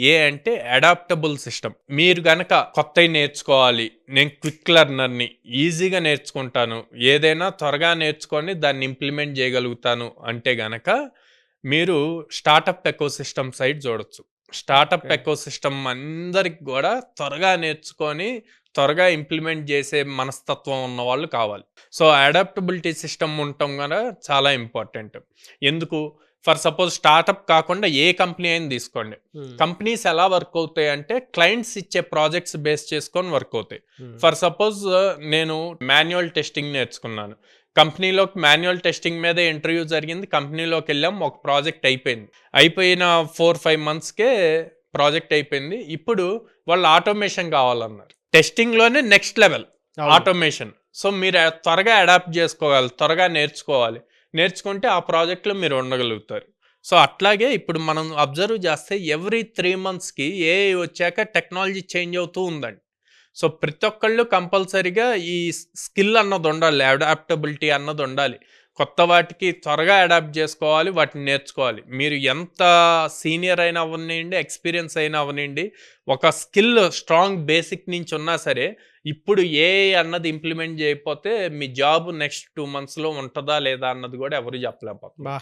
ఏ అంటే adaptable system. మీరు గనక కొత్తవి నేర్చుకోవాలి, నేను క్విక్ లెర్నర్‌ని, ఈజీగా నేర్చుకుంటాను, ఏదైనా త్వరగా నేర్చుకొని దాన్ని ఇంప్లిమెంట్ చేయగలుగుతాను అంటే గనక మీరు స్టార్టప్ ఎకోసిస్టమ్ సైడ్ చూడొచ్చు. Startup okay. ఎకోసిస్టమ్ అందరికి కూడా త్వరగా నేర్చుకొని, త్వరగా ఇంప్లిమెంట్ చేసే మనస్తత్వం ఉన్నవాళ్ళు కావాలి. సో, అడాప్టబిలిటీ సిస్టమ్ ఉండటం గూడా చాలా ఇంపార్టెంట్. ఎందుకు? ఫర్ సపోజ్ స్టార్టప్ కాకుండా ఏ కంపెనీ అయినా తీసుకోండి. హ్మ్. కంపెనీస్ ఎలా వర్క్ అవుతాయంటే క్లయింట్స్ ఇచ్చే ప్రాజెక్ట్స్ బేస్ చేసుకొని వర్క్ అవుతాయి. హ్మ్. ఫర్ సపోజ్ నేను మాన్యువల్ టెస్టింగ్ నేర్చుకున్నాను. కంపెనీలోకి మాన్యువల్ టెస్టింగ్ మీదే ఇంటర్వ్యూ జరిగింది. కంపెనీలోకెళ్ళాం. ఒక ప్రాజెక్ట్ అయిపోయింది. అయిపోయిన 4, 5 మంత్స్‌కే ప్రాజెక్ట్ అయిపోయింది. ఇప్పుడు వాళ్ళు ఆటోమేషన్ కావాలన్నారు. టెస్టింగ్‌లోనే నెక్స్ట్ లెవెల్ అవును. ఆటోమేషన్. సో, మీరు త్వరగా అడాప్ట్ చేసుకోవాలి. త్వరగా నేర్చుకోవాలి. నేర్చుకుంటే ఆ ప్రాజెక్ట్‌లో మీరు ఉండగలుగుతారు. సో, అట్లాగే ఇప్పుడు మనం అబ్జర్వ్ చేస్తే ఎవ్రీ 3 మంత్స్‌కి ఏఐ వచ్చాక టెక్నాలజీ చేంజ్ అవుతూ ఉందండి. సో, ప్రతి ఒక్కళ్ళు కంపల్సరీగా ఈ స్కిల్ అన్నది ఉండాలి. అడాప్టబిలిటీ అన్నది ఉండాలి. కొత్త వాటికి త్వరగా అడాప్ట్ చేసుకోవాలి. వాటిని నేర్చుకోవాలి. మీరు ఎంత సీనియర్ అయినా అవ్వనియండి, ఎక్స్‌పీరియన్స్ అయినా అవ్వనియండి, ఒక స్కిల్ స్ట్రాంగ్ బేసిక్ నుంచి ఉన్నా సరే, ఇప్పుడు ఏఐ అన్నది ఇంప్లిమెంట్ చేయకపోతే మీ జాబ్ నెక్స్ట్ 2 మంత్స్‌లో ఉంటదా లేదా అన్నది కూడా ఎవరు చెప్పలేకపోతున్నారు. బా